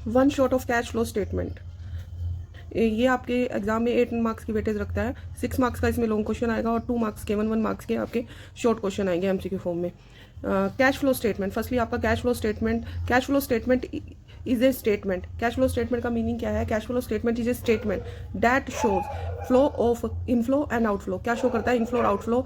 One shot of cash flow statement. ये आपके exam में 8 मार्क्स की वेटेज रखता है। 6 मार्क्स का इसमें लॉन्ग क्वेश्चन आएगा और 2 मार्क्स के 1 मार्क्स के आपके शॉर्ट क्वेश्चन आएंगे एमसीक्यू फॉर्म में। कैश फ्लो स्टेटमेंट, फर्स्टली आपका cash flow statement is a statement. Cash flow statement का मीनिंग क्या है? Cash flow statement is a statement that shows flow of inflow and outflow. क्या show करता है? Inflow और outflow,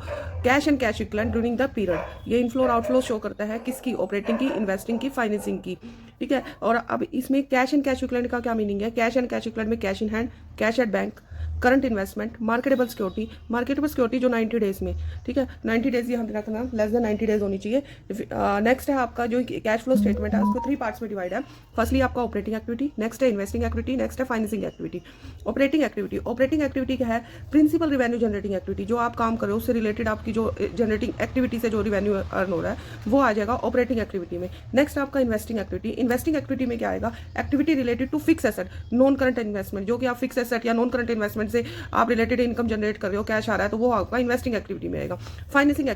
cash and cash equivalent during the period. ये inflow और outflow show करता है किसकी? ऑपरेटिंग की, इन्वेस्टिंग की, फाइनेंसिंग की। ठीक है। और अब इसमें कैश एंड कैश इक्विवेलेंट का क्या मीनिंग है? कैश एंड कैश इक्विवेलेंट में cash in hand, cash at bank, current investment, marketable security जो 90 डेज में, ठीक है, 90 डेज यहाँ पे रखना, लेस देन 90 डेज होनी चाहिए। नेक्स्ट है आपका जो कैश फ्लो स्टेटमेंट है, उसको 3 पार्ट्स में डिवाइड है। फर्स्टली आपका ऑपरेटिंग एक्टिविटी, नेक्स्ट है इन्वेस्टिंग एक्टिविटी, नेक्स्ट है फाइनेंसिंग एक्टिविटी। ऑपरेटिंग एक्टिविटी क्या है? प्रिंसिपल रिवेन्यू जनरेटिंग एक्टिविटी, जो आप काम कर रहे हो उससे रिलेटेड आपकी जो जनरेटिंग एक्टिविटी से जो रिवेन्यू अर्न हो रहा है वो आ जाएगा ऑपरेटिंग एक्टिविटी में। नेक्स्ट आपका इन्वेस्टिंग एक्टिविटी में क्या आएगा? Activity related to fix asset, non current investment, जो कि आप फिक्स एसेट या नॉन करंट इन्वेस्टमेंट से आप रिलेटेड इनकम जनरेट कर रहे हो, कैश आ रहा है, तो वो आपका इन्वेस्टिंग एक्टिविटी में आएगा। फाइनेंसिंग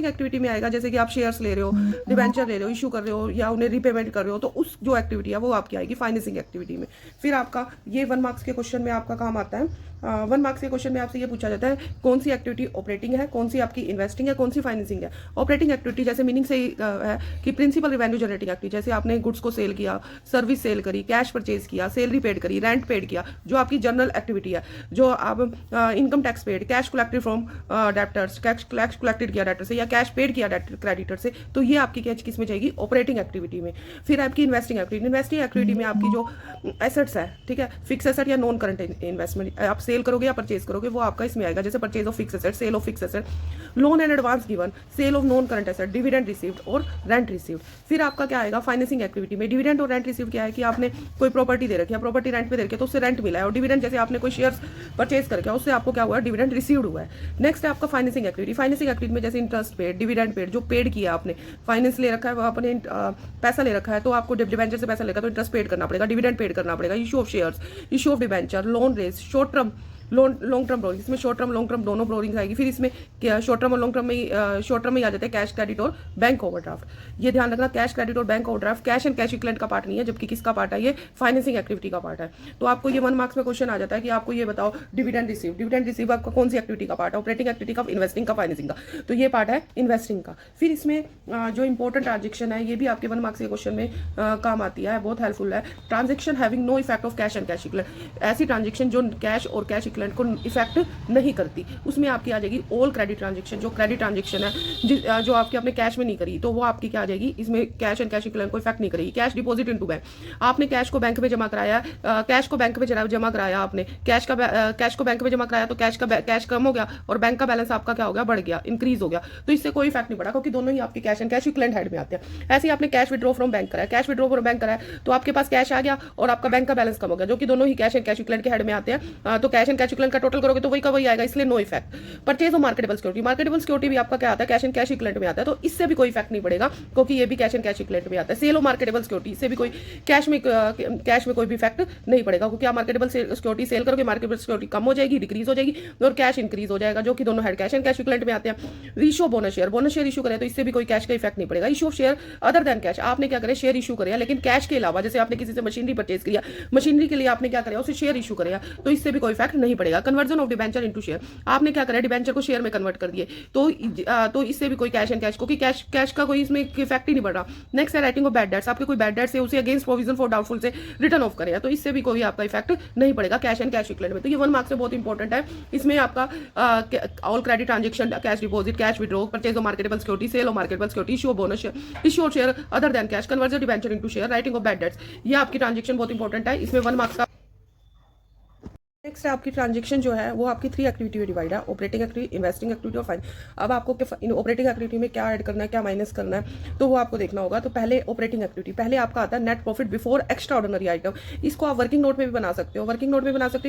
एक्टिविटी में आएगा जैसे कि आप शेयर्स ले रहे हो, डिबेंचर ले रहे हो, इशू कर रहे हो या उन्हें रीपेमेंट कर रहे हो, तो उस जो एक्टिविटी है वो आपकी आएगी फाइनेंसिंग एक्टिविटी में। फिर आपका ये 1 मार्क्स के क्वेश्चन में आपका काम आता है। 1 मार्क्स के क्वेश्चन में आपसे ये पूछा जाता है कौन सी एक्टिविटी ऑपरेटिंग है, कौन सी आपकी इन्वेस्टिंग है, कौन सी फाइनेंसिंग है। ऑपरेटिंग एक्टिविटी जैसे मीनिंग से है कि प्रिंसिपल रिवेन्यू जनरेटिंग एक्टिविटी, जैसे आपने गुड्स को सेल किया, सर्विस सेल करी, कैश परचेज किया, सैलरी पेड करी, रेंट पेड किया, जो आपकी जनरल एक्टिविटी है, जो आप income tax paid, cash collected from debtors, cash collected किया डेप्टर से या कैश पेड किया क्रेडिटर से, तो ये आपकी कैश किस में जाएगी? ऑपरेटिंग एक्टिविटी में। फिर आपकी इन्वेस्टिंग एक्टिविटी में आपकी जो एसेट्स है, ठीक है, फिक्स एसेट या नॉन करंट इन्वेस्टमेंट, आप सेल करोगे या परचेज करोगे, वो आपका इसमें आएगा, जैसे purchase of fix asset, sale of fix asset, loan and advance given, sale of non current asset, dividend received और रेंट रिसीव्ड। फिर आपका क्या आएगा? फाइनेंसिंग एक्टिविटी में डिविडेंड और रेंट रिसीव्ड क्या है कि आपने कोई प्रॉपर्टी दे रखी है, प्रॉपर्टी रेंट पे दे रखी है तो उससे रेंट मिला है, और डिविडेंड जैसे आपने कोई शेयर्स परचेज करके उससे आपको क्या हुआ? डिविडेंड रिसीव्ड हुआ है। नेक्स्ट है आपका फाइनेंसिंग एक्टिविटी में जैसे इंटरेस्ट पेड, डिविडेंड पेड, जो पेड किया आपने, फाइनेंस ले रखा है, वो आपने पैसा ले रखा है तो आपको डिबेंचर से पैसा लेगा तो इंटरेस्ट पेड करना पड़ेगा, डिविडेंड पेड करना पड़ेगा, issue of shares, issue of debenture, loan raise, short term long term borrowing, इसमें शॉर्ट टर्म लॉन्ग टर्म दोनों बोरिंग्स आएगी। फिर इसमें शॉर्ट टर्म और लॉन्ग टर्म में शॉर्ट टर्म में आ जाते हैं कैश क्रेडिट और बैंक ओवरड्राफ्ट। ये ध्यान रखना, कैश क्रेडिट और bank overdraft cash and cash equivalent का पार्ट नहीं है, जबकि किसका पार्ट है? ये फाइनेंसिंग एक्टिविटी का पार्ट है। तो आपको ये 1 मार्क्स में क्वेश्चन आ जाता है कि आपको ये बताओ डिविडेंड रिसीव आपका कौन सी एक्टिविटी का पार्ट है? ऑपरेटिंग एक्टिविटी का, इन्वेस्टिंग का, फाइनेंसिंग का, तो ये पार्ट है इन्वेस्टिंग का। फिर इसमें जो इंपॉर्टेंट ट्रांजेक्शन है ये भी आपके 1 मार्क्स के क्वेश्चन में काम आती है, बहुत हेल्पफुल है। Transaction having no effect of cash and cash equivalent, ऐसी ट्रांजेक्शन जो कैश और कैश इक्विवेलेंट को इफेक्ट नहीं करती, उसमें आपकी आ जाएगी ऑल क्रेडिट ट्रांजेक्शन। जो क्रेडिट ट्रांजेक्शन है जो आपके अपने कैश में नहीं करी, तो वो आपकी क्या आ जाएगी? इसमें कैश एंड कैश इक्विवेलेंट को इफेक्ट नहीं करेगी। कैश डिपॉजिट इनटू बैंक, आपने कैश को बैंक में जमा कराया, कैश को बैंक में जमा कराया, आपने कैश को बैंक में जमा कराया तो कैश कम हो गया और बैंक का बैलेंस आपका क्या हो गया? बढ़ गया, इंक्रीज हो गया, तो इससे कोई इफेक्ट नहीं पड़ा क्योंकि दोनों ही आपके cash and cash equivalent head में आते हैं। ऐसे ही आपने कैश विड्रॉ फ्रॉम बैंक कराया, तो आपके पास कैश आ गया और आपका बैंक का बैलेंस कम हो गया, जो कि दोनों ही कैश एंड कैश इक्विवेलेंट के हेड में आते हैं। तो कैश एंड कैश इक्विवेलेंट का टोटल करोगे तो वही का वही आएगा, इसलिए no effect. Purchase of marketable security भी आपका क्या आता है? कैश एंड कैश इक्विवेलेंट में आता है, तो इससे भी कोई इफेक्ट नहीं पड़ेगा क्योंकि ये भी कैश एंड कैश इक्विवेलेंट में आता है। सेल ऑफ मार्केटेबल सिक्योरिटी, इससे भी कोई कैश में कोई भी इफेक्ट नहीं पड़ेगा क्योंकि आप मार्केटेबल सिक्योरिटी सेल करोगे, मार्केटेबल सिक्योरिटी कम हो जाएगी, डिक्रीज हो जाएगी, और कैश इंक्रीज हो जाएगा, जो कि दोनों head cash and cash equivalent में आते हैं। इशू बोनस शेयर इशू करें तो इससे भी कोई कैश का इफेक्ट नहीं पड़ेगा। Issue of share other than cash, आपने क्या करे? शेयर इशू करे, लेकिन कैश के अलावा, जैसे आपने किसी से मशीनरी परचेज किया, मशीनरी के लिए आपने क्या करेगा? उसे शेयर इशू करेगा, तो इससे भी कोई इफेक्ट नहीं पड़ेगा। Conversion of debenture into share, आपने क्या करा? डिबेंचर को शेयर में कन्वर्ट कर दिए, तो इससे भी कोई कैश एंड कैश, क्योंकि कैश का कोई इसमें इफेक्ट ही नहीं पड़ रहा। नेक्स्ट है राइटिंग ऑफ बैड डेट्स, आपके कोई बैड डेट्स है उसे अगेंस्ट प्रोविजन फॉर डाउटफुल से रिटर्न ऑफ करेगा, तो इससे भी कोई आपका इफेक्ट नहीं पड़ेगा कैश एंड कैश इक्विवेलेंट में। तो ये 1 मार्क्स में बहुत इंपॉर्टेंट है। इसमें आपका all credit transaction, cash deposit, cash withdraw, purchase of marketable security, sale of marketable security, issue of bonus, issue of share other than cash, conversion debenture into share, writing off bad debts, ये आपकी transaction बहुत important है, इसमें 1 marks का। Next आपकी transaction जो है वो आपकी 3 एक्टिविटी में डिवाइड है, ऑपरेटिंग एक्टिविटी, इन्वेस्टिंग एक्टिविटी और फाइन। अब आपको ऑपरेटिंग एक्टिविटी में क्या ऐड करना है, क्या माइनस करना है, तो वो आपको देखना होगा। तो पहले ऑपरेटिंग एक्टिविटी, पहले आपका आता है net profit before extra ordinary item. इसको आप वर्किंग नोट में भी बना सकते हो,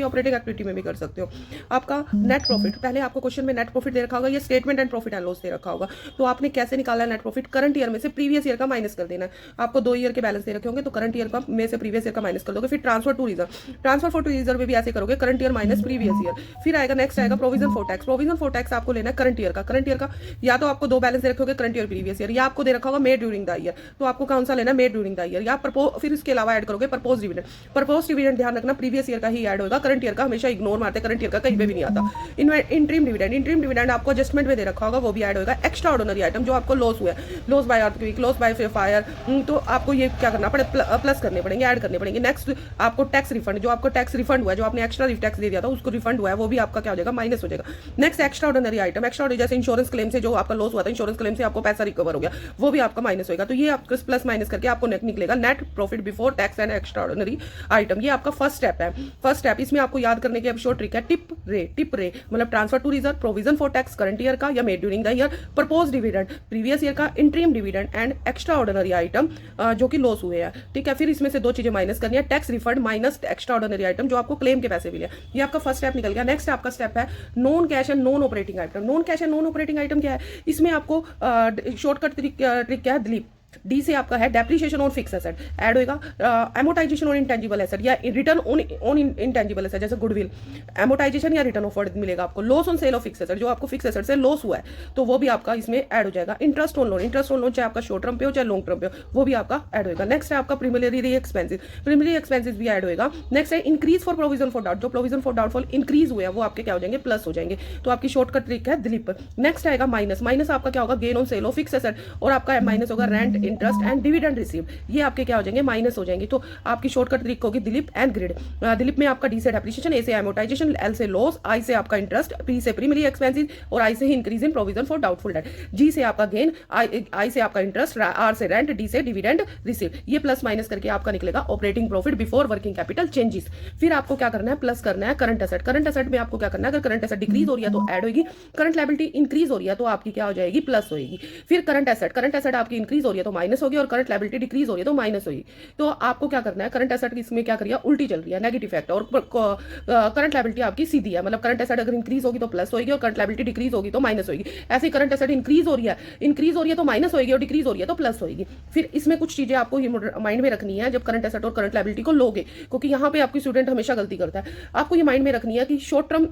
ऑपरेटिंग एक्टिविटी में भी कर सकते हो। आपका नेट प्रॉफिट, पहले आपको क्वेश्चन में नेट प्रॉफिट दे रखा होगा, ये statement and profit and loss दे रखा होगा, तो आपने कैसे निकाला नेट प्रॉफिट? करंट ईयर में से प्रीवियस ईयर का माइनस कर देना है। आपको 2 ईयर के बैलेंस दे रखे होंगे तो करंट ईयर का में से प्रीवियस ईयर का माइनस कर दोगे। फिर ट्रांसफर टू रिजर्व में भी ऐसे करोगे, current year minus previous year. फिर आएगा नेक्स्ट आएगा provision for tax. Provision for tax आपको लेना है करंट ईयर का। करंट ईयर का या तो आपको दो बैलेंस दे रखोगे करंट ईयर प्रीवियस ईयर, या आपको दे रखा होगा मेड ड्यूरिंग द ईयर, तो आपको कौन सा लेना है मेड ड्यूरिंग द ईयर, या फिर इसके अलावा ऐड करोगे प्रपोज डिविडेंड। प्रपोज डिविडेंड ध्यान रखना प्रीवियस ईयर का ही ऐड होगा, करंट ईयर का हमेशा इग्नोर मारते, करंट ईयर का कहीं पे भी नहीं आता। इंटरिम डिविडेंड, इंटरिम डिविडेंड आपको एडजस्टमेंट में दे रखा होगा, वो भी ऐड होगा। एक्स्ट्रा ऑर्डिनरी आइटम जो आपको लॉस हुआ है, loss by earthquake, loss by fire, तो आपको ये क्या करना पड़े, प्लस करने पड़ेंगे, ऐड करने पड़ेंगे। नेक्स्ट आपको टैक्स रिफंड, जो आपको टैक्स रिफंड हुआ है, जो आपने एक्स्ट्रा टैक्स दे दिया था उसको रिफंड हुआ है, वो भी आपका क्या हो जाएगा माइनस हो जाएगा। Next extra ordinary item, extra जैसे इंश्योरेंस क्लेम से जो आपका लॉस हुआ था, इंश्योरेंस क्लेम से आपको पैसा रिकवर हो गया, वो भी आपका माइनस होगा। तो ये आपको प्लस माइनस करके आपको नेट निकलेगा net profit before tax and extra ordinary item. ये आपका फर्स्ट स्टेप है। फर्स्ट स्टेप इसमें आपको याद करने की अब शॉर्ट ट्रिक है, टिप रे। टिप रे मतलब transfer to reserve, provision for tax current year का या made during the year, propose dividend previous year का, interim dividend and extra ordinary item जो कि लॉस हुए हैं। ठीक है, फिर इसमें से दो चीजें माइनस करनी है, tax refund minus extra ordinary item जो आपको क्लेम के पैसे मिले। ये आपका फर्स्ट स्टेप निकल गया। नेक्स्ट आपका स्टेप है non cash and non operating item. Non cash and non operating item क्या है, इसमें आपको शॉर्टकट ट्रिक क्या है, दिलीप। डी से आपका है depreciation on fix asset add होगा, एमोटाइजेशन ऑन इंटेंजिबल एसेट या रिटर्न ऑन इंटेंजिबल एसेट जैसे गुडविल, एमोटाइजेशन या रिटर्न ऑफ वर्थ मिलेगा आपको। Loss on sale of fix asset, जो आपको फिक्स एसेट से लॉस हुआ है तो वो भी आपका इसमें ऐड हो जाएगा। Interest on loan, interest on loan चाहे आपका शॉर्ट टर्म पे हो चाहे लॉन्ग टर्म पे हो, वो भी आपका ऐड होगा। नेक्स्ट है आपका प्रीमिलरी एक्सपेंसिस, प्रीमिलरी एक्सपेंसिस भी ऐड होगा। नेक्स्ट है increase for provision for doubt, जो प्रोविजन फॉर डाउटफुल इंक्रीज हुए हैं वो आपके क्या हो जाएंगे, प्लस हो जाएंगे। तो आपकी शॉर्टकट ट्रिक है दिलीप। नेक्स्ट आएगा माइनस। माइनस आपका क्या होगा, gain on sale of fix asset, और आपका माइनस होगा rent, interest and dividend receive, ये आपके क्या हो जाएंगे, माइनस हो जाएंगे। तो आपकी शॉर्टकट ट्रिक होगी दिलीप एंड ग्रिड। दिलीप में आपका डी से डेप्रिसिएशन, ए से एमोटाइजेशन, एल से लॉस, आई से आपका इंटरेस्ट, पी से प्रीमियरी एक्सपेंसेस और आई से ही increase in provision for doubtful debt, G से आपका गेन, आई से आपका इंटरेस्ट, आर से रेंट, डी से डिविडेंड रिसीव। ये प्लस माइनस करके आपका निकलेगा operating profit before working capital changes. फिर आपको क्या करना है, प्लस करना है करंट एसेट। करंट एसेट में आपको क्या करना है, अगर करंट एसेट डिक्रीज हो रही है तो ऐड होगी, करंट लायबिलिटी इंक्रीज हो रही है तो आपकी क्या हो जाएगी, प्लस होगी। फिर करंट एसेट आपकी इंक्रीज हो रही है तो माइनस होगी, और करंट लायबिलिटी डिक्रीज हो रही है तो माइनस हुई। तो आपको क्या करना है, करंट एसेट इसमें क्या करिए, उल्टी चल रही है, नेगेटिव फैक्ट, और करंट लायबिलिटी आपकी सीधी है, मतलब करंट एसेट अगर इंक्रीज होगी तो प्लस होगी और करंट लायबिलिटी डिक्रीज होगी तो माइनस होगी। ऐसे करंट एसेट इंक्रीज हो रही है तो माइनस होगी, और डिक्रीज हो रही है तो प्लस होगी। फिर इसमें कुछ चीजें आपको माइंड में रखनी है जब करंट एसेट और करंट लायबिलिटी को लोगे, क्योंकि यहाँ पे आपकी स्टूडेंट हमेशा गलती करता है। आपको ये माइंड में रखनी है कि शॉर्ट टर्म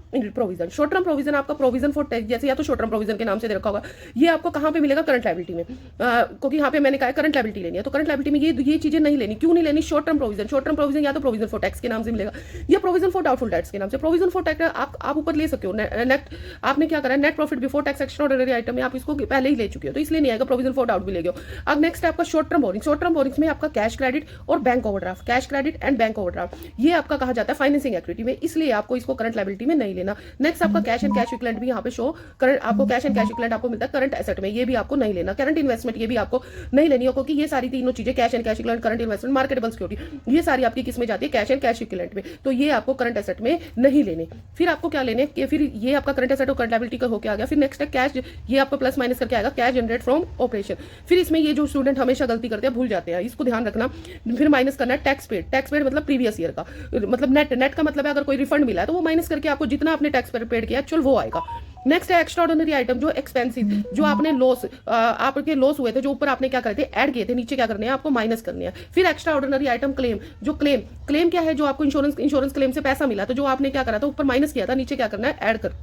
प्रोविजन आपका प्रोविजन फॉर टैक्स, जैसे या तो शॉर्ट टर्म प्रोविजन के नाम से दे रखा होगा, ये आपको कहां पे मिलेगा, करंट लायबिलिटी में, क्योंकि यहाँ पे मैंने कहा करंट लायबिलिटी लेनी है, तो करंट लायबिलिटी में ये चीजें नहीं लेनी। क्यों नहीं लेनी, शॉर्ट टर्म प्रोविजन या तो प्रोविजन फॉर टैक्स के नाम से मिलेगा या प्रोविजन फॉर डाउटफुल डेट्स के नाम से। प्रोविजन फॉर टैक्स आप ऊपर ले सकते हो, नेट आपने क्या करा है, net profit before tax extraordinary item में आप इसको पहले ही ले चुके हो तो इसलिए नहीं आएगा, प्रोविजन फॉर डाउट भी ले गए। अब नेक्स्ट है आपका short term borrowing. Short term borrowings में आपका कैश क्रेडिट और bank overdraft, cash credit and bank overdraft, ये आपका कहा जाता है फाइनेंसिंग एक्टिविटी में, इसलिए आपको इसको करंट लायबिलिटी में नहीं लेना। नेक्स्ट आपका कैश एंड कैश इक्विवेलेंट भी यहाँ पे शो, करंट आपको कैश एंड कैश इक्विवेलेंट आपको मिलता है करंट एसेट में, ये भी आपको नहीं लेना। करंट इन्वेस्टमेंट ये भी आपको नहीं लेनी हो, क्योंकि ये सारी तीनों चीजें cash and cash equivalent, current investment, marketable security, ये सारी आपकी किस में जाती है, कैश एंड कैश इक्विवेलेंट में, तो ये आपको करंट एसेट में नहीं लेने। फिर आपको क्या लेने कि फिर ये आपका करंट एसेट और करंट लायबिलिटी का होकर आ गया। फिर नेक्स्ट है कैश, ये आपको प्लस माइनस करके आएगा, कैश जनरेट फ्रॉम ऑपरेशन। फिर इसमें ये जो स्टूडेंट हमेशा गलती करते हैं, भूल जाते हैं, इसको ध्यान रखना। फिर माइनस करना है टैक्स पेड। टैक्स पेड मतलब प्रीवियस ईयर का, मतलब नेट का मतलब है अगर कोई रिफंड मिला है तो वो माइनस करके आपको जितना आपने टैक्स पेड किया एक्चुअल वो आएगा। नेक्स्ट है एक्स्ट्राऑर्डिनरी आइटम, जो एक्सपेंसिव, जो आपने लॉस, आपके लॉस हुए थे जो ऊपर आपने क्या करे थे, ऐड किए थे, नीचे क्या करने हैं आपको माइनस करने हैं। फिर एक्स्ट्राऑर्डिनरी आइटम क्लेम, जो क्लेम क्या है, जो आपको इंश्योरेंस क्लेम से पैसा मिला तो जो आपने क्या करा था, ऊपर माइनस किया था, नीचे क्या करना है, ऐड कर।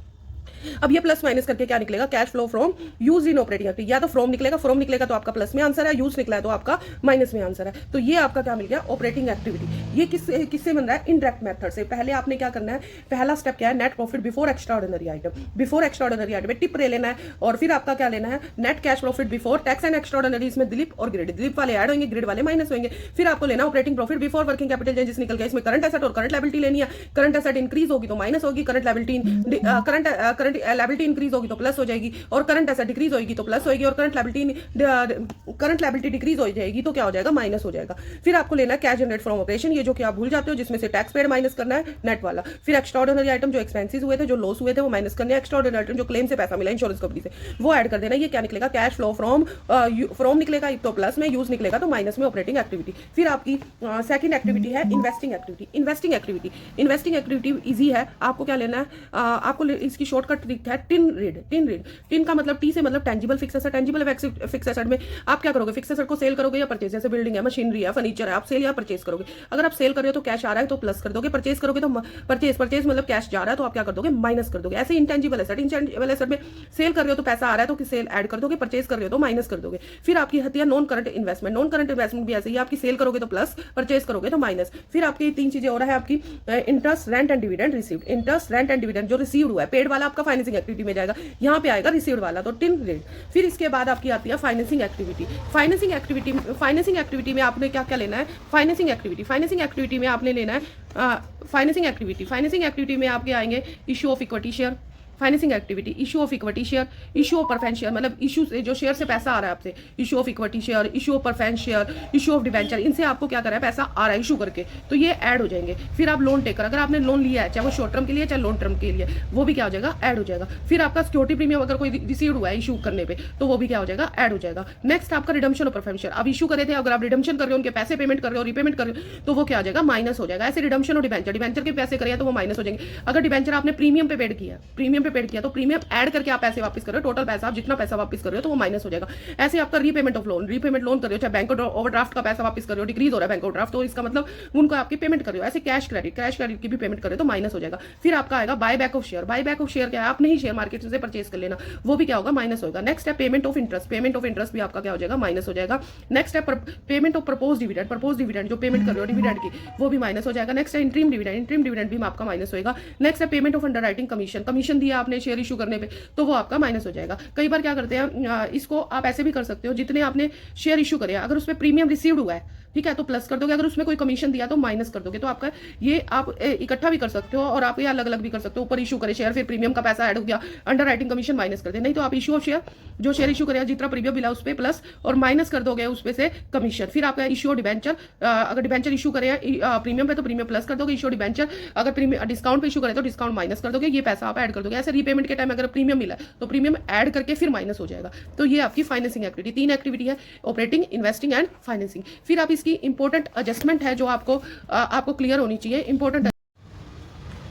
अब ये प्लस माइनस करके क्या निकलेगा, cash flow from use in operating activity, या तो फ्रॉम निकलेगा तो आपका प्लस में आंसर है, यूज निकला है तो आपका माइनस में आंसर है। तो ये आपका क्या मिल गया, ऑपरेटिंग एक्टिविटी। ये किससे बन रहा है, इनडायरेक्ट मेथड से। पहले आपने क्या करना है, पहला स्टेप क्या है, net profit before extraordinary item. Before extraordinary item में टिप रे लेना है, और फिर आपका क्या लेना है, net cash profit before tax and extraordinary, इसमें दिलीप और ग्रिड, दिलीप वाले ऐड होंगे, ग्रिड वाले माइनस होंगे। फिर आपको लेना operating profit before working capital changes निकल गया, इसमें करंट एसेट और करंट लायबिलिटी लेनी है। करंट एसेट इंक्रीज होगी तो माइनस होगी, करंट लायबिलिटी इंक्रीज होगी तो प्लस हो जाएगी, और करंट एसेट डिक्रीज होगी तो प्लस होगी, और करंट लायबिलिटी डिक्रीज हो जाएगी तो क्या हो जाएगा, माइनस हो जाएगा। फिर आपको लेना है कैश जनरेट फ्रॉम ऑपरेशन, ये जो कि आप भूल जाते हो, जिसमें से टैक्स पेड माइनस करना है, नेट वाला। फिर एक्स्ट्राऑर्डिनरी आइटम, जो एक्सपेंसेस हुए थे, जो लॉस हुए थे, वो माइनस करने हैं। एक्स्ट्राऑर्डिनरी आइटम, जो क्लेम से पैसा मिला इंश्योरेंस कंपनी से, वो ऐड कर देना। ये क्या निकलेगा, कैश फ्लो फ्रॉम निकलेगा तो प्लस में, यूज निकलेगा तो माइनस में, ऑपरेटिंग एक्टिविटी। फिर आपकी सेकंड एक्टिविटी है investing activity. Investing activity easy है, आपको क्या लेना है, आपको इसकी शॉर्टकट तरीका है टिन रीड। टिन का मतलब टी से मतलब tangible fixed asset. Tangible fixed asset में आप क्या करोगे, फिक्स एसेट को सेल करोगे या परचेज, जैसे बिल्डिंग है, मशीनरी है, फर्नीचर है, आप सेल या परचेज करोगे। अगर आप सेल कर रहे हो तो कैश आ रहा है तो प्लस कर दोगे, परचेज करोगे तो परचेज मतलब कैश जा रहा है तो आप क्या कर दोगे, माइनस कर दोगे। ऐसे इंटेंजिबल एसेट में सेल कर रहे हो तो पैसा आ रहा है तो सेल ऐड कर दोगे, परचेज कर रहे हो तो माइनस कर दोगे। फिर आपकी होती है non current investment. Non current investment भी ऐसे ही, आपकी सेल करोगे तो प्लस, परचेज करोगे तो माइनस। फिर आपकी 3 चीजें और है आपकी interest, rent and dividend received. Interest, rent and dividend जो रिसीव्ड हुआ है, पेड वाला आपका फाइनेंसिंग एक्टिविटी में जाएगा, यहाँ पे आएगा रिसीव्ड वाला, तो टिन रेट। फिर इसके बाद आपकी आती है फाइनेंसिंग एक्टिविटी। फाइनेंसिंग एक्टिविटी में आपने क्या क्या लेना है, फाइनेंसिंग एक्टिविटी में आपने लेना है फाइनेंसिंग एक्टिविटी में आपके आएंगे issue of equity share, financing activity, issue of equity share, issue of preference share, मतलब इशू से जो शेयर से पैसा आ रहा है आपसे, issue of equity share, issue of preference share, issue of debenture, इनसे आपको क्या कर रहा है, पैसा आ रहा है इशू करके, तो ये ऐड हो जाएंगे। फिर आप लोन टेकर, अगर आपने लोन लिया है चाहे वो शॉर्ट टर्म के लिए चाहे लॉन्ग टर्म के लिए, वो भी क्या हो जाएगा, ऐड हो जाएगा। फिर आपका सिक्योरिटी प्रीमियम अगर कोई रिसीव हुआ है इशू करने पे तो वो भी क्या हो जाएगा, ऐड हो जाएगा। नेक्स्ट आपका रिडम्पशन ऑफ परफेंस शेयर, अब इशू करे थे, अगर आप रिडम्पशन कर रहे हो, उनके पैसे पेमेंट कर रहे हो, रिपेमेंट कर रहे हो, तो वो क्या हो जाएगा, माइनस हो जाएगा। ऐसे रिडम्पशन और डिवेंचर के पैसे करे तो वो माइनस हो जाएंगे। अगर डिवेंचर आपने प्रीमियम पे पेड किया तो प्रीमियम ऐड करके आप पैसे वापस कर रहे हो, टोटल पैसा आप जितना पैसा वापस कर रहे हो तो वो माइनस हो जाएगा। ऐसे आपका रीपेमेंट लोन कर रहे हो, चाहे बैंक ओवरड्राफ्ट का पैसा वापस कर रहे हो, डिक्रीज हो रहा है बैंक ओवरड्राफ्ट, तो इसका मतलब उनको आपकी पेमेंट कर रहे हो। ऐसे कैश क्रेडिट की भी पेमेंट कर रहे हो तो माइनस हो जाएगा। फिर आपका आएगा buy back of share. Buy back of share क्या है, आपने ही शेयर मार्केट से परचेज कर लेना, वो भी क्या होगा, माइनस होगा। नेक्स्ट है पेमेंट ऑफ इंटरेस्ट भी आपका क्या हो जाएगा, माइनस हो जाएगा। नेक्स्ट है पेमेंट ऑफ प्रपोज डिविडेंड जो पेमेंट कर रहे हो डिविडेंड की, वो भी माइनस हो जाएगा। नेक्स्ट है इंट्रीम डिविडेंड भी आपका माइनस होगा। नेक्स्ट है पेमेंट ऑफ अंडरराइटिंग कमीशन दिया आपने शेयर इशू करने पे, तो वो आपका माइनस हो जाएगा। कई बार क्या करते हैं, इसको आप ऐसे भी कर सकते हो, जितने आपने शेयर इशू करे अगर उसमें प्रीमियम रिसीव्ड हुआ है, ठीक है, तो प्लस कर दोगे, अगर उसमें कोई कमीशन दिया तो माइनस कर दोगे। तो आपका ये आप इकट्ठा भी कर सकते हो और आप ये अलग अलग भी कर सकते हो। ऊपर इशू करे शेयर, फिर प्रीमियम का पैसा ऐड हो गया, अंडर राइटिंग कमीशन माइनस कर दे। नहीं तो आप इशू ऑफ शेयर, जो शेयर इशू करे जितना प्रीमियम मिला उस पर प्लस और माइनस कर दोगे उस पे से कमीशन। फिर आपका इशू डिवेंचर, अगर डिवेंचर इशू करे प्रीमियम पे तो प्रीमियम प्लस कर दोगे, इशू डिवेंचर अगर प्रीमियम डिस्काउंट पे इशू करे तो डिस्काउंट माइनस कर दोगे, ये पैसा आप ऐड कर दोगे। ऐसे रीपेमेंट के टाइम अगर प्रीमियम मिला तो प्रीमियम ऐड करके फिर माइनस हो जाएगा। तो ये आपकी फाइनेंसिंग एक्टिविटी, 3 एक्टिविटी है, ऑपरेटिंग, इन्वेस्टिंग एंड फाइनेंसिंग। फिर आप इसकी इंपॉर्टेंट एडजस्टमेंट है जो आपको क्लियर होनी चाहिए। इंपॉर्टेंट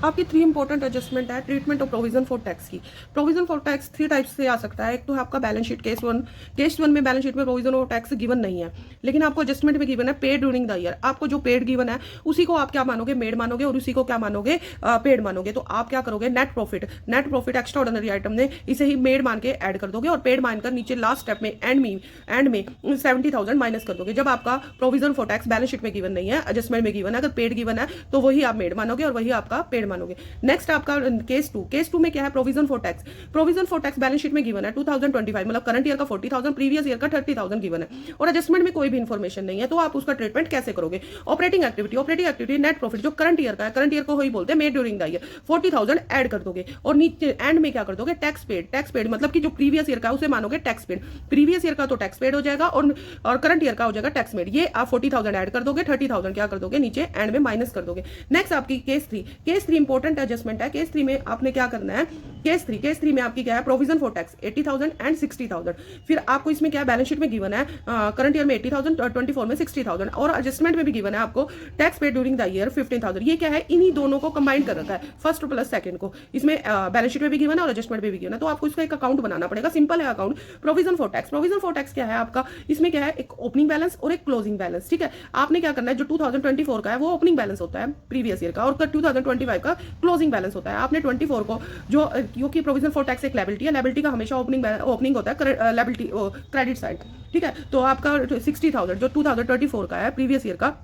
आपकी 3 इंपॉर्टेंट एडजस्टमेंट है treatment of provision for tax की। प्रोविजन फॉर टैक्स 3 टाइप्स से आ सकता है। एक तो है आपका बैलेंस शीट केस 1 में बैलेंस शीट में प्रोविजन ऑफ टैक्स गिवन नहीं है, लेकिन आपको एडजस्टमेंट में गिवन है पेड ड्यूरिंग द ईयर। आपको जो पेड गिवन है उसी को आप क्या मानोगे, मेड मानोगे, और उसी को क्या मानोगे, पेड मानोगे। तो आप क्या करोगे, net profit extra ordinary item ने इसे ही मेड मान के ऐड कर दोगे और पेड मानकर नीचे लास्ट स्टेप में एंड में 70,000 माइनस कर दोगे। जब आपका provision for tax balance sheet में गिवन नहीं है, एडजस्टमेंट में गिवन है, अगर पेड गिवन है तो वही आप मेड मानोगे और वही आपका पेड मानोगे। नेक्स्ट आपका केस 2 में क्या है, provision for tax balance sheet में गिवन है 2025, मतलब करंट ईयर का 40,000, प्रीवियस ईयर का 30,000 गिवन है और एडजस्टमेंट में कोई भी इंफॉर्मेशन नहीं है, तो आप उसका ट्रीटमेंट कैसे करोगे। ऑपरेटिंग एक्टिविटी नेट प्रॉफिट जो करंट ईयर का है, करंट ईयर को ही बोलते हैं made during the year, 40,000 add कर दोगे और नीचे एंड में क्या कर दोगे, टैक्स पेड मतलब कि जो प्रीवियस ईयर का उसे मानोगे टैक्स पेड। प्रीवियस ईयर का तो टैक्स पेड हो जाएगा और करंट ईयर का हो जाएगा टैक्स पेड। ये आप 40,000 ऐड कर दोगे, 30,000 क्या कर दोगे, नीचे एंड में माइनस कर दोगे। नेक्स्ट आपकी केस 3 इंपॉर्टेंट एडजस्टमेंट है। केस 3 में आपने क्या करना है, केस 3 में आपकी क्या है, प्रोविजन फॉर टैक्स 80,000 एंड 60,000। फिर आपको इसमें क्या है, बैलेंस शीट में गिवन है करंट ईयर में 80,000, 24 में 60,000 और एडजस्टमेंट में भी गिवन है आपको tax paid during the year 15,000। ये क्या है, इन्हीं दोनों को कंबाइन कर रखा है, फर्स्ट प्लस सेकंड को। इसमें बैलेंस शीट में भी गिवन है और एडजस्टमेंट में भी गिवन है, तो आपको इसका एक अकाउंट बनाना पड़ेगा। सिंपल है अकाउंट। प्रोविजन फॉर टैक्स क्या है आपका, इसमें क्या है, एक ओपनिंग बैलेंस और एक क्लोजिंग बैलेंस। ठीक है, आपने क्या करना है, जो 2024 का है वो ओपनिंग बैलेंस होता है प्रीवियस ईयर का और 2025 का क्लोजिंग बैलेंस होता है। आपने 24 को जो क्योंकि प्रोविजन फॉर टैक्स एक लायबिलिटी का हमेशा ओपनिंग होता है, लायबिलिटी क्रेडिट साइड। ठीक है, तो आपका 60,000 जो 2024 का है प्रीवियस ईयर का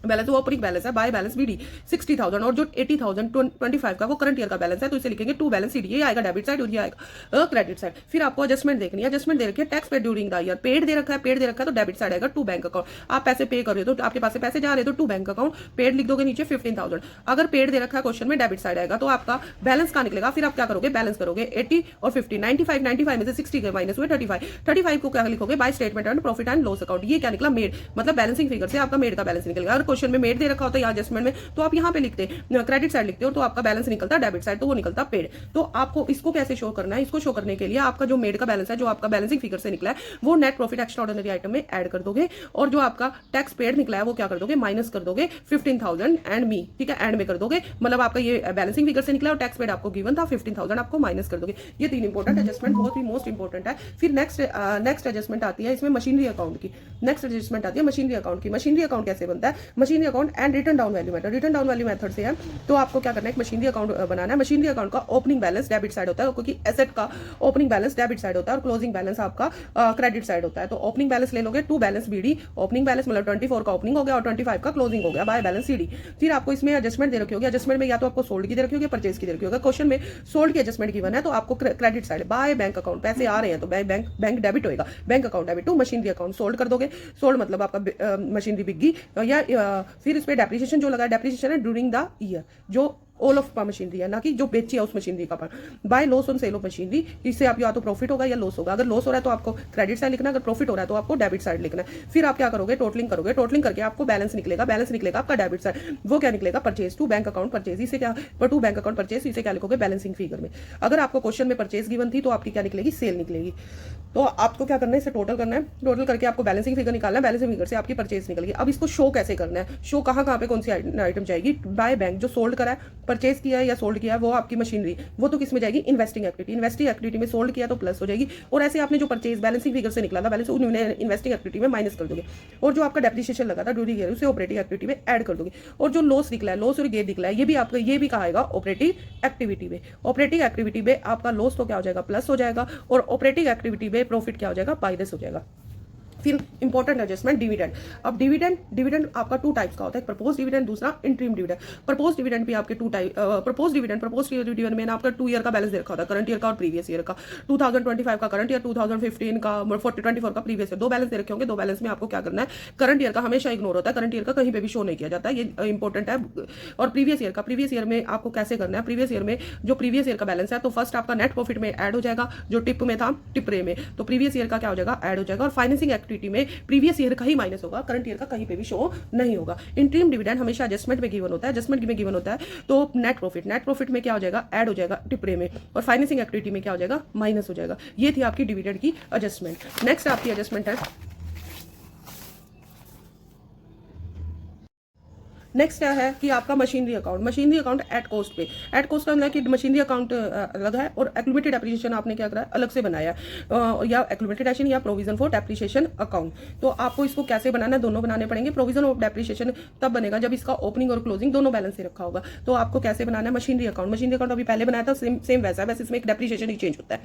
बैलेंस वो ओपनिंग बैलेंस है, बाय बैलेंस बीडी 60,000 और जो 80,025 का वो करंट ईयर का बैलेंस है, तो इसे लिखेंगे टू बैलेंस सीडी। ये आएगा डेबिट साइड और ये आएगा क्रेडिट साइड। फिर आपको एडजस्टमेंट देखनी है, एडजस्टमेंट दे रखी है tax paid during the year, paid दे रखा है तो डेबिट साइड आएगा टू बैंक अकाउंट। आप पैसे पे कर रहे हो तो आपके पास से पैसे जा रहे हो तो टू बैंक अकाउंट, पेड लिख दोगे नीचे 15,000। अगर पेड दे रखा है क्वेश्चन में डेबिट साइड आएगा, तो आपका बैलेंस कहाँ निकलेगा, फिर आप क्या करोगे, बैलेंस करोगे 80 और 50, 95 में से 60 के माइनस हुए 35 को क्या लिखोगे, by statement and profit and loss account. ये क्या निकला, मेड, मतलब बैलेंसिंग फिगर से आपका मेड का बैलेंस निकलेगा। अगर क्वेश्चन में मेड दे रखा होता है या एडजस्टमेंट में, तो आप यहाँ पे लिखते क्रेडिट साइड लिखते हो, तो आपका बैलेंस निकलता है डेबिट साइड, तो वो निकलता पेड। तो आपको इसको कैसे शो करना है, इसको शो करने के लिए आपका जो मेड का बैलेंस है, जो आपका बैलेंसिंग फिगर से निकला है, वो net profit extra ordinary item में ऐड कर दोगे, और जो आपका टैक्स पेड निकला है वो क्या कर दोगे, माइनस कर दोगे 15,000 एंड मी, ठीक है, एंड में कर दोगे, मतलब आपका ये बैलेंसिंग फिगर से निकला और टैक्स पेड आपको गिवन था 15,000, आपको माइनस कर दोगे। ये 3 इंपॉर्टेंट एडजस्टमेंट बहुत ही मोस्ट इंपॉर्टेंट है। फिर नेक्स्ट एडजस्टमेंट आती है इसमें मशीनरी अकाउंट की। नेक्स्ट एडजस्टमेंट आती है मशीनरी अकाउंट की। मशीनरी अकाउंट कैसे बनता है, machinery account and return down value method, return down value method से है। तो आपको क्या करना है, एक मशीनरी अकाउंट बनाना है। मशीनरी अकाउंट का ओपनिंग बैलेंस डेबिट साइड होता है, क्योंकि एसेट का ओपनिंग बैलेंस डेबिट साइड होता है और क्लोजिंग बैलेंस आपका क्रेडिट साइड होता है। तो ओपनिंग बैलेंस ले लोगे, to balance BD, opening balance मतलब 24 का ओपनिंग हो गया और 25 का क्लोजिंग हो गया, बाय बैलेंस सीडी। फिर आपको इसमें एडजस्टमेंट दे रखी होगी, एडजस्टमेंट में या तो आपको सोल्ड की दे रखी होगी, परचेज की दे रखी होगी। क्वेश्चन में सोल्ड की एडजस्टमेंट गिवन है, तो आपको credit side by bank account, पैसे आ रहे हैं तो बैंक डेबिट होएगा, bank account debit to machinery account, sold कर दोगे। सोल्ड मतलब आपका मशीनरी बिक गई, या फिर इस पे डेप्रिसिएशन जो लगा, डेप्रिसिएशन है ड्यूरिंग द ईयर, जो ऑल ऑफ मशीनरी है, ना कि जो बेची है उस मशीनरी का। By loss on sale of machinery, इससे आप या तो प्रॉफिट होगा या लॉस होगा। अगर लॉस हो रहा है तो आपको क्रेडिट साइड लिखना है, अगर प्रॉफिट हो रहा है तो आपको डेबिट साइड लिखना है। फिर आप क्या करोगे, टोटलिंग करोगे, टोटलिंग करके आपको बैलेंस निकलेगा, बैलेंस निकलेगा आपका डेबिट साइड, वो क्या निकलेगा, purchase to bank account purchase, इसे क्या टू बैंक अकाउंट परचेज, इसे क्या लिखोगे, बैलेंसिंग फिगर में। अगर आपको क्वेश्चन में परचेज गिवन थी तो आपकी क्या निकलेगी, सेल निकलेगी। तो आपको क्या करना है, इसे टोटल करना है, टोटल करके आपको बैलेंसिंग फिगर निकालना है, बैलेंसिंग फिगर से आपकी परचेज निकल गई। अब इसको शो कैसे करना है, शो कहाँ पे कौन सी आइटम जाएगी, बाय बैंक जो सोल्ड करा है, परचेज किया है या सोल्ड किया है, वो आपकी मशीनरी, वो तो किस में जाएगी, इन्वेस्टिंग एक्टिविटी, इन्वेस्टिंग एक्टिविटी में सोल्ड किया तो प्लस हो जाएगी, और ऐसे आपने जो परचेज बैलेंसिंग फिगर से निकला था बैलेंस, इन्वेस्टिंग एक्टिविटी में माइनस कर दोगे, और जो आपका डेप्रिसिएशन लगा था ड्यूरिंग ईयर उसे ऑपरेटिंग एक्टिविटी में ऐड कर दोगे, और जो लॉस निकला है, लॉस और गेन निकला है, ये भी आपका, ये भी कहाएगा ऑपरेटिंग एक्टिविटी में। ऑपरेटिंग एक्टिविटी में आपका लॉस तो क्या हो जाएगा, प्लस हो जाएगा, और ऑपरेटिंग एक्टिविटी में प्रॉफिट क्या हो जाएगा, माइनस हो जाएगा। फिर इंपॉर्टेंट एडजस्टमेंट डिविडेंड। अब डिविडेंड आपका 2 टाइप्स का होता है, प्रपोज डिविडेंड, दूसरा इंटरिम डिविडेंड। प्रपोज डिविडेंड भी आपके 2 टाइप, प्रपोज डिविडेंड में ना आपका 2 ईयर का बैलेंस दे रखा होता है, करंट ईयर का और प्रीवियस ईयर का, 2025 का करंट ईयर, 2015 का 24 का प्रीवियस ईयर, 2 बैलेंस दे रखे होंगे। 2 बैलेंस में आपको क्या करना है, करंट ईयर का हमेशा इग्नोर होता है, करंट ईयर का कहीं पे भी शो नहीं किया जाता है, ये इंपॉर्टेंट है। और प्रीवियस ईयर में आपको कैसे करना है, प्रीवियस ईयर में जो प्रीवियस ईयर का बैलेंस है, तो फर्स्ट आपका नेट प्रॉफिट में ऐड हो जाएगा, जो टिप में था टिपरे में, तो प्रीवियस ईयर का क्या हो जाएगा, ऐड हो जाएगा। और फाइनेंसिंग एक्टिविटी में प्रीवियस ईयर का ही माइनस होगा, करंट ईयर का कहीं पे भी शो नहीं होगा। इंटरिम डिविडेंड हमेशा एडजस्टमेंट में गिवन होता है, एडजस्टमेंट में गिवन होता है, तो नेट प्रॉफिट में क्या हो जाएगा, ऐड हो जाएगा टिपरे में, और फाइनेंसिंग एक्टिविटी में क्या हो जाएगा, माइनस हो जाएगा। ये थी आपकी डिविडेंड की एडजस्टमेंट। नेक्स्ट आपकी एडजस्टमेंट है, नेक्स्ट क्या है कि आपका मशीनरी अकाउंट एट कॉस्ट पे, एट कॉस्ट का मतलब कि मशीनरी अकाउंट अलग है और एक्यूमुलेटेड डेप्रिसिएशन आपने क्या करा है, अलग से बनाया है, या एक्यूमुलेटेड एडिशन या प्रोविजन फॉर डेप्रिसिएशन अकाउंट। तो आपको इसको कैसे बनाना है, दोनों बनाने पड़ेंगे। प्रोविजन ऑफ डेप्रिसिएशन तब बनेगा जब इसका ओपनिंग और क्लोजिंग दोनों बैलेंस से रखा होगा। तो आपको कैसे बनाना है, मशीनरी अकाउंट अभी पहले बनाया था, सेम वैसा, वैसे इसमें एक डेप्रिसिएशन ही चेंज होता है।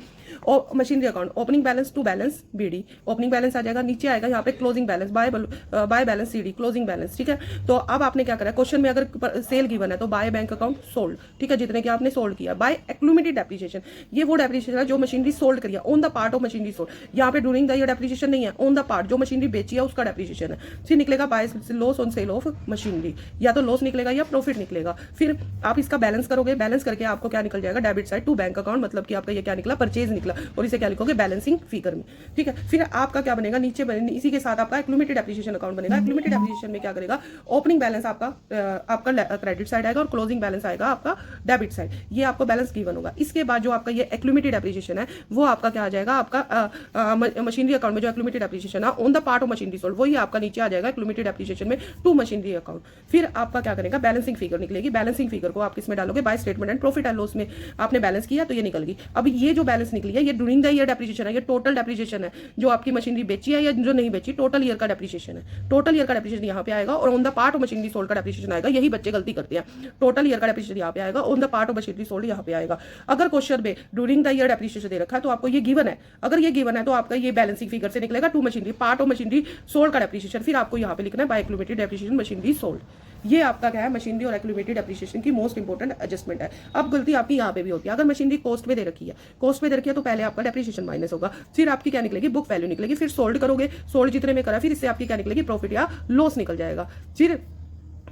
और machinery account opening balance to balance BD, opening balance आ जाएगा, नीचे आएगा यहाँ पे closing balance by balance C D, closing balance, ठीक है। तो अब आपने क्या करा, क्वेश्चन में अगर सेल गिवन है तो बाय बैंक अकाउंट सोल्ड, ठीक है, जितने की आपने सोल्ड किया। बाय एक्यूमुलेटेड डेप्रिसिएशन, ये वो डेप्रिसिएशन है जो मशीनरी सोल्ड करिए, on the part of machinery sold, यहाँ पे ड्यूरिंग द ईयर डेप्रिसिएशन नहीं है, ऑन द पार्ट जो मशीनरी बेची है उसका डेप्रिसिएशन है। फिर निकलेगा by loss on sale of machinery, या तो लॉस निकलेगा या प्रॉफिट निकलेगा। फिर आप इसका बैलेंस करोगे, बैलेंस करके आपको क्या निकल जाएगा, debit side to bank account, मतलब कि आपका ये क्या निकला, परचेज निकला, और इसे क्या लिखोगे, बैलेंसिंग फिगर में, ठीक है। फिर आपका क्या बनेगा, नीचे इसी के साथ आपका एक्यूमुलेटेड डेप्रिसिएशन अकाउंट बनेगा। एक्यूमुलेटेड डेप्रिसिएशन में क्या करेगा, ओपनिंग बैलेंस आपका क्रेडिट साइड आएगा और क्लोजिंग बैलेंस आएगा आपका डेबिट साइड, ये आपको बैलेंस गिवन होगा। इसके बाद जो आपका ये एक्यूमुलेटेड डेप्रिसिएशन है वो आपका क्या आ जाएगा, आपका मशीनरी अकाउंट में जो एक्यूमुलेटेड डेप्रिसिएशन है on the part of machinery sold, वही आपका नीचे आ जाएगा एक्यूमुलेटेड डेप्रिसिएशन में टू मशीनरी अकाउंट। फिर आपका क्या करेगा, बैलेंसिंग फिगर निकलेगी, बैलेंसिंग फिगर को आप किसमें डालोगे, by statement and profit and loss में आपने बैलेंस किया तो ये निकल गई। अब ये जो बैलेंस निकली है ये ड्यूरिंग द ईयर डेप्रिसिएशन है, ये टोटल डेप्रिसिएशन है, जो आपकी मशीनरी बेची है या जो नहीं बेची, टोटल ईयर का डेप्रिसिएशन है, टोटल ईयर का डेप्रिसिएशन यहाँ पे आएगा, और on the part of machinery sold का डेप्रिसिएशन आएगा। यही बच्चे गलती करते हैं, टोटल ईयर का डेप्रिसिएशन यहाँ पे आएगा, on the part of machinery sold यहाँ पे आएगा। अगर क्वेश्चन में ड्यूरिंग द ईयर डेप्रिसिएशन दे रखा है तो आपको ये गिवन है, अगर ये गिवन है तो आपका ये बैलेंसिंग फिगर से निकलेगा to machinery, part of machinery sold का डेप्रिसिएशन, फिर आपको यहाँ पे लिखना है by accumulated depreciation machinery sold. ये आपका क्या है, मशीनरी और एक्यूमुलेटेड डेप्रिसिएशन की मोस्ट इंपॉर्टेंट एडजस्टमेंट है। अब गलती आपकी यहाँ पे भी होती है, अगर मशीनरी कॉस्ट में दे रखी है, कॉस्ट में दे रखी है तो पहले आपका डेप्रिसिएशन माइनस होगा, फिर आपकी क्या निकलेगी, बुक वैल्यू निकलेगी, फिर सोल्ड करोगे, सोल्ड जितने में करा, फिर इससे आपकी क्या निकलेगी, प्रॉफिट या लॉस निकल जाएगा। फिर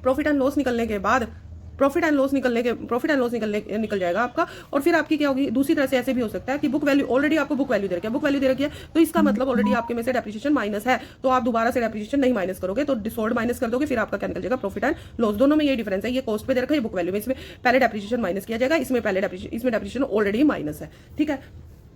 प्रॉफिट एंड लॉस निकलने के बाद प्रॉफिट एंड लॉस निकल जाएगा आपका। और फिर आपकी क्या होगी, दूसरी तरह से ऐसे भी हो सकता है कि बुक वैल्यू, ऑलरेडी आपको बुक वैल्यू दे रखी है, बुक वैल्यू दे रखी है तो इसका मतलब ऑलरेडी आपके में से डेप्रिसिएशन माइनस है, तो आप दोबारा से डेप्रिसिएशन नहीं माइनस करोगे, तो डिसोल्ड माइनस कर दोगे, फिर आपका क्या निकल जाएगा, प्रॉफिट एंड लॉस। दोनों में ये डिफरेंस है, ये कॉस्ट पे दे रखा है, बुक वैल्यू में, इसमें पहले डेप्रिसिएशन माइनस किया जाएगा, इसमें डेप्रिसिएशन ऑलरेडी माइनस है। ठीक है,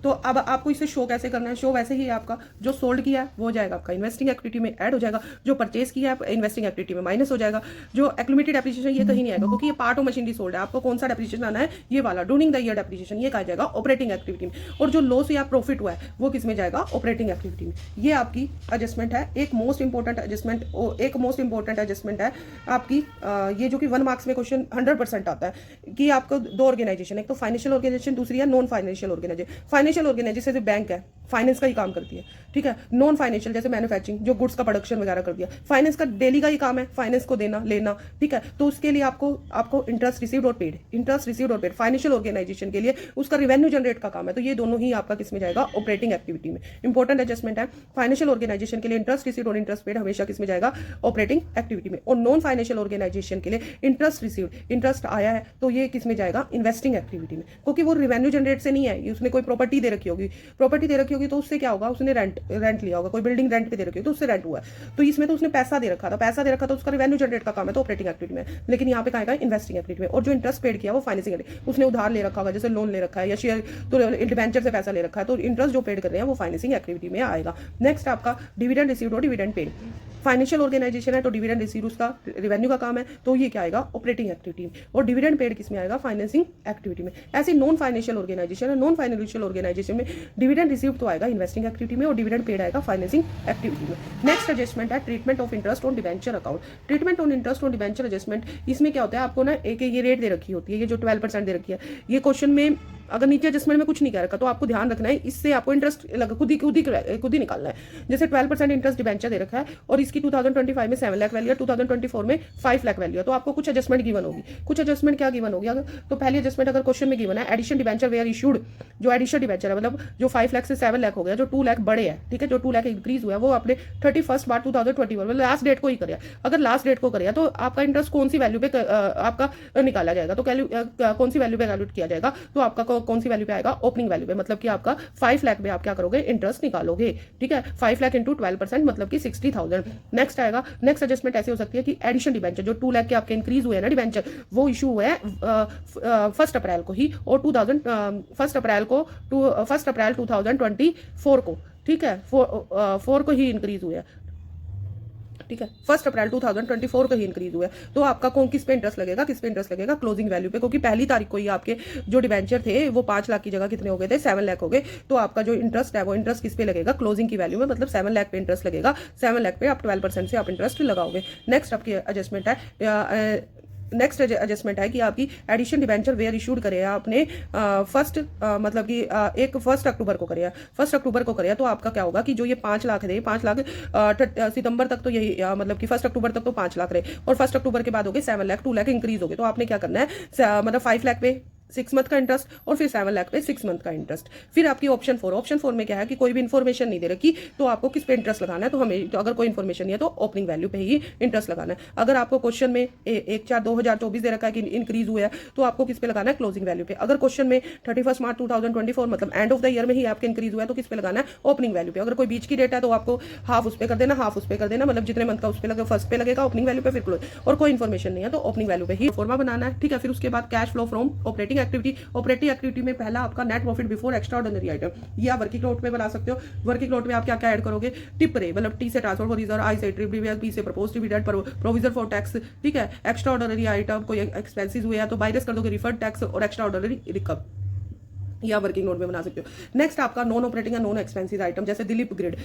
तो अब आपको इसे शो कैसे करना है, शो वैसे ही आपका जो सोल्ड किया है वो हो जाएगा आपका इन्वेस्टिंग एक्टिविटी में ऐड हो जाएगा, जो परचेज किया है इन्वेस्टिंग एक्टिविटी में माइनस हो जाएगा, जो एक्यूमुलेटेड डेप्रिसिएशन ये कहीं नहीं आएगा क्योंकि ये पार्ट ऑफ मशीनरी सोल्ड है। आपको कौन सा डेप्रिसिएशन आना है, ये वाला ड्यूरिंग द ईयर डेप्रिसिएशन, ये कहा जाएगा ऑपरेटिंग एक्टिविटी में। और जो लॉस या प्रॉफिट हुआ है वो किस में जाएगा, ऑपरेटिंग एक्टिविटी में। ये आपकी एडजस्टमेंट है, एक मोस्ट इंपॉर्टेंट एडजस्टमेंट है आपकी, ये जो कि 1 मार्क्स में क्वेश्चन 100% आता है कि आपको दो ऑर्गेनाइजेशन, एक तो फाइनेंशियल ऑर्गेनाइजेशन, दूसरी है non financial organisation. Financial organisation bank है, फाइनेंस का ही काम करती है। ठीक है, नॉन फाइनेंशियल जैसे मैन्युफैक्चरिंग, जो गुड्स का प्रोडक्शन वगैरह कर दिया, फाइनेंस का डेली का ही काम है, फाइनेंस को देना लेना। ठीक है, तो उसके लिए आपको इंटरेस्ट रिसीव्ड और पेड, फाइनेंशियल ऑर्गेनाइजेशन के लिए उसका रेवेन्यू जनरेट का काम है, तो ये दोनों ही आपका किस में जाएगा, ऑपरेटिंग एक्टिविटी में। इंपॉर्टेंट एडजस्टमेंट है, फाइनेंशियल ऑर्गेनाइजेशन के लिए इंटरेस्ट रिसीव्ड और इंटरेस्ट पेड हमेशा किस में जाएगा, ऑपरेटिंग एक्टिविटी में। और नॉन फाइनेंशियल ऑर्गेनाइजेशन के लिए इंटरेस्ट रिसीव्ड, इंटरेस्ट आया है तो ये किस में जाएगा, इन्वेस्टिंग एक्टिविटी में, क्योंकि वो रेवेन्यू जनरेट से नहीं है, उसने कोई प्रॉपर्टी दे रखी होगी, तो उससे क्या होगा, उसने रेंट लिया होगा, कोई बिल्डिंग रेंट पे दे रखी होगी तो उससे रेंट हुआ है, तो इसमें तो उसने पैसा दे रखा था तो उसका रेवेन्यू जनरेट का काम है, तो ऑपरेटिंग एक्टिविटी में। लेकिन यहाँ पे कहा इन्वेस्टिंग एक्टिविटी में। और जो इंटरेस्ट पेड किया वो फाइनेंसिंग एक्टिविटी, उसने उधार ले रखा होगा, जैसे लोन ले रखा है या शेयर, तो डिबेंचर से पैसा ले रखा है, तो इंटरेस्ट जो पेड कर रहे हैं वो फाइनेंसिंग एक्टिविटी में आएगा। नेक्स्ट आपका डिविडेंड रिसीव्ड और डिविडेंड पेड। फाइनेंशियल ऑर्गेनाइजेशन है तो डिविडेंड रिसीव उसका रेवेन्यू का काम है, तो ये क्या आएगा, ऑपरेटिंग एक्टिविटी में। और डिविडेंड पेड किस में आएगा, फाइनेंसिंग एक्टिविटी में। ऐसी नॉन फाइनेंशियल ऑर्गेनाइजेशन है, नॉन फाइनेंशियल ऑर्गेनाइजेशन में डिविडेंड रिसीव तो आएगा इन्वेस्टिंग एक्टिविटी में और डिविडेंड पेड आएगा फाइनेंसिंग एक्टिविटी में। नेक्स्ट एडजस्टमेंट है treatment of interest on debenture account. Treatment on interest on debenture adjustment, इसमें क्या होता है, आपको ना एक ये रेट दे रखी होती है, ये जो 12% दे रखी है, ये क्वेश्चन में अगर नीचे एडजस्टमेंट में कुछ नहीं कह रखा तो आपको ध्यान रखना है, इससे आपको इंटरेस्ट खुद ही निकालना है। जैसे 12% इंटरेस्ट डिबेंचर दे रखा है और इसकी 2025 में 7 लाख वैल्यू है, 2024 में 5 लाख वैल्यू है, तो आपको कुछ एडजस्टमेंट गिवन होगी। कुछ एडजस्टमेंट क्या गिवन होगी, अगर तो पहली एडजस्टमेंट अगर क्वेश्चन में गिवन है, एडिशन डिबेंचर वेयर इशूड, जो एडिशन डिबेंचर है मतलब जो 5 लाख से 7 लाख हो गया, जो 2 लाख बढ़े है, ठीक है, जो 2 लाख इंक्रीज हुआ है वो आपने 31 मार्च 2021 मतलब लास्ट डेट को ही करें। अगर लास्ट डेट को करें तो आपका इंटरेस्ट कौन सी वैल्यू पे आपका निकाला जाएगा, तो कौन सी वैल्यू पे कैलकुलेट किया जाएगा, तो आपका कौन सी वैल्यू पे आएगा, ओपनिंग वैल्यू पे, मतलब कि आपका 5 लाख में आप क्या करोगे, इंटरेस्ट निकालोगे। ठीक है, 5 लाख इंटू 12% मतलब कि 60,000। नेक्स्ट आएगा, नेक्स्ट एडजस्टमेंट ऐसे हो सकती है कि एडिशन डिबेंचर, जो 2 लाख के आपके इंक्रीज हुए हैं ना डिबेंचर, वो इशू हुआ है 1 अप्रैल को ही, और 1 अप्रैल 2024 को, ठीक है, 4 को ही इंक्रीज हुआ है। ठीक है, 1 अप्रैल 2024 का ही इंक्रीज हुआ है, तो आपका किस पे इंटरेस्ट लगेगा, क्लोजिंग वैल्यू पे, क्योंकि पहली तारीख को ही आपके जो डिबेंचर थे वो 5 लाख की जगह कितने हो गए थे, 7 लाख हो गए, तो आपका जो इंटरेस्ट है वो इंटरेस्ट किस पे लगेगा, क्लोजिंग की वैल्यू में, मतलब 7 लाख पे इंटरेस्ट लगेगा, 7 लाख पे आप 12% से आप इंटरेस्ट लगाओगे। नेक्स्ट आपकी एडजस्टमेंट है, नेक्स्ट एडजस्टमेंट है कि आपकी एडिशन डिबेंचर वेयर इशूड करे आपने मतलब कि एक 1 अक्टूबर को करे, 1 अक्टूबर को करे, तो आपका क्या होगा कि जो ये 5 लाख थे, 5 लाख सितंबर तक तो यही मतलब कि 1 अक्टूबर तक तो 5 लाख रहे, और 1 अक्टूबर के बाद हो गए 7 लाख, 2 लाख इंक्रीज हो गए, तो आपने क्या करना है, मतलब 5 लाख पे 6 मंथ का इंटरेस्ट और फिर 7 लाख पे 6 मंथ का इंटरेस्ट। फिर आपकी ऑप्शन 4 में क्या है कि कोई भी इन्फॉर्मेशन नहीं दे रखी, तो आपको किस पे इंटरेस्ट लगाना है, तो हमें तो अगर कोई इन्फॉर्मेशन नहीं है तो ओपनिंग वैल्यू पे ही इंटरेस्ट लगाना है। अगर आपको क्वेश्चन में 1/4/2024 दे रखा है कि इंक्रीज हुआ है, तो आपको किस पे लगाना है, क्लोजिंग वैल्यू पे। अगर क्वेश्चन में 31 मार्च 2024 मतलब एंड ऑफ द ईयर में ही आपके इंक्रीज हुआ है, तो किस पे लगाना है, ओपनिंग वैल्यू पे। अगर कोई बीच की डेट है तो आपको हाफ उस पे कर देना, मतलब जितने मंथ का उस पे लगे, फर्स्ट पे लगेगा ओपनिंग वैल्यू पे, फिर क्लोज। और कोई इन्फॉर्मेशन नहीं है तो ओपनिंग वैल्यू पे ही फॉर्मा बनाना है। ठीक है, फिर उसके बाद cash flow from operating activity में पहला आपका net profit before extra ordinary item, ये आप वर्किंग नोट में बना सकते हो। वर्किंग नोट में आप क्या क्या ऐड करोगे, टिप रे मतलब टी से ट्रांसफर फॉर रिजर्व, आई से ट्रिप डिविडेंड, पी से propose dividend, provision for tax. ठीक है, एक्स्ट्रा ऑर्डिनरी आइटम कोई एक्सपेंसेस हुए हैं तो माइनस कर दोगे रिफंड टैक्स और एक्स्ट्रा ऑर्डिनरी रिकव, या वर्किंग नोट में बना सकते हो। नेक्स्ट आपका नॉन ऑपरेटिंग या नॉन एक्सपेंसिस आइटम, जैसे दिलीप ग्रिड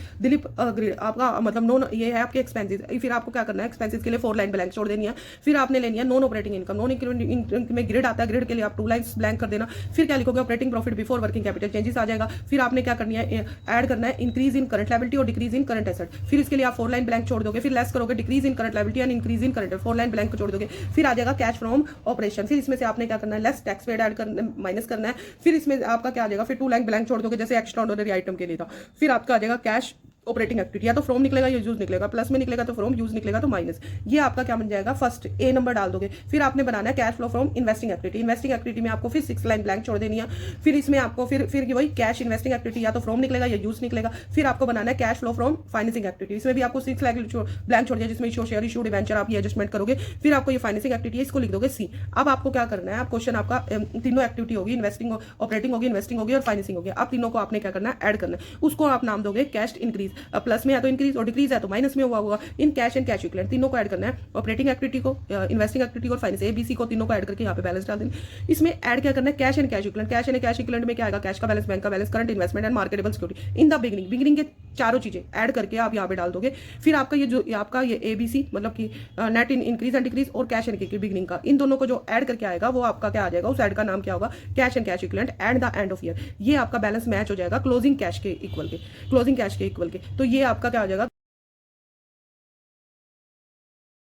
आपका मतलब नॉन, ये है आपके एक्सपेंसिस। फिर आपको क्या करना है, एक्सपेंसिस के लिए 4 लाइन ब्लैंक छोड़ देनी है। फिर आपने लेनी है non operating income, non income में ग्रिड आता है, ग्रिड के लिए आप 2 लाइन्स ब्लैंक कर देना। फिर क्या लिखोगे, operating profit before working capital changes आ जाएगा। फिर आपने क्या करनी है, ऐड करना है इंक्रीज इन करंट लायबिलिटी और डिक्रीज इन करंट एसेट। फिर इसके लिए आप 4 लाइन ब्लैंक छोड़ दोगे। फिर लेस करोगे decrease in current liability and increase in current, 4 line blank छोड़ दोगे। फिर आ जाएगा कैश फ्रॉम ऑपरेशन। फिर इसमें से आपने क्या करना है, लेस टैक्स पेड ऐड करना, माइनस करना है। फिर इसमें आपका क्या आ जाएगा, फिर 2 लाइन ब्लैंक छोड़ दोगे जैसे एक्स्ट्रा ऑर्डिनरी आइटम के लिए था। फिर आपका आ जाएगा कैश ऑपरेटिंग एक्टिविटी, या तो फ्रॉम निकलेगा या यूज निकलेगा, प्लस में निकलेगा तो फ्रॉम, यूज निकलेगा तो माइनस। ये आपका क्या बन जाएगा, फर्स्ट ए नंबर डाल दोगे। फिर आपने बनाना है cash flow from investing activity. Investing activity में आपको फिर 6 लाइन ब्लैंक छोड़ देनी है। फिर इसमें आपको फिर वही कैश इन्वेस्टिंग एक्टिविटी या तो फ्रॉम निकलेगा या यूज निकलेगा। फिर आपको बनाना है cash flow from financing activity. इसमें भी आपको 6 लाइन ब्लैंक छोड़ दिया, जिसमें इशू शेयर इशू डिवेंचर आप ये एडजस्टमेंट करोगे। फिर आपको ये फाइनेंसिंग एक्टिविटी है, इसको लिख दोगे सी। अब आपको क्या करना है, आप क्वेश्चन आपका तीनों एक्टिविटी होगी, इन्वेस्टिंग ऑपरेटिंग होगी, इन्वेस्टिंग होगी और फाइनेंसिंग होगी। आप तीनों को आपने क्या करना है, ऐड करना है। उसको आप नाम दोगे कैश इंक्रीज। प्लस में या तो इंक्रीज और डिक्रीज है तो माइनस में हुआ होगा। In cash and cash equivalent तीनों को ऐड करना है, ऑपरेटिंग एक्टिविटी को, इन्वेस्टिंग एक्टिविटी को और फाइनेंस, एबीसी को तीनों को ऐड करके यहाँ पे बैलेंस डाल देंगे। इसमें ऐड क्या करना है, cash and cash equivalent. Cash and cash equivalent में क्या आएगा, कैश का बैलेंस, बैंक का balance, current investment and marketable security in the beginning के चारों चीजें ऐड करके आप यहाँ पे डाल दोगे। फिर आपका ये जो आपका ये एबीसी मतलब कि नेट इंक्रीज एंड डिक्रीज और कैश एंड बिगिनिंग का, इन दोनों को जो ऐड करके आएगा वो आपका क्या आ जाएगा, उस ऐड का नाम क्या होगा, cash and cash equivalent at the end of year. ये आपका बैलेंस मैच हो जाएगा क्लोजिंग कैश के इक्वल के, क्लोजिंग कैश के इक्वल के। तो ये आपका क्या हो जाएगा,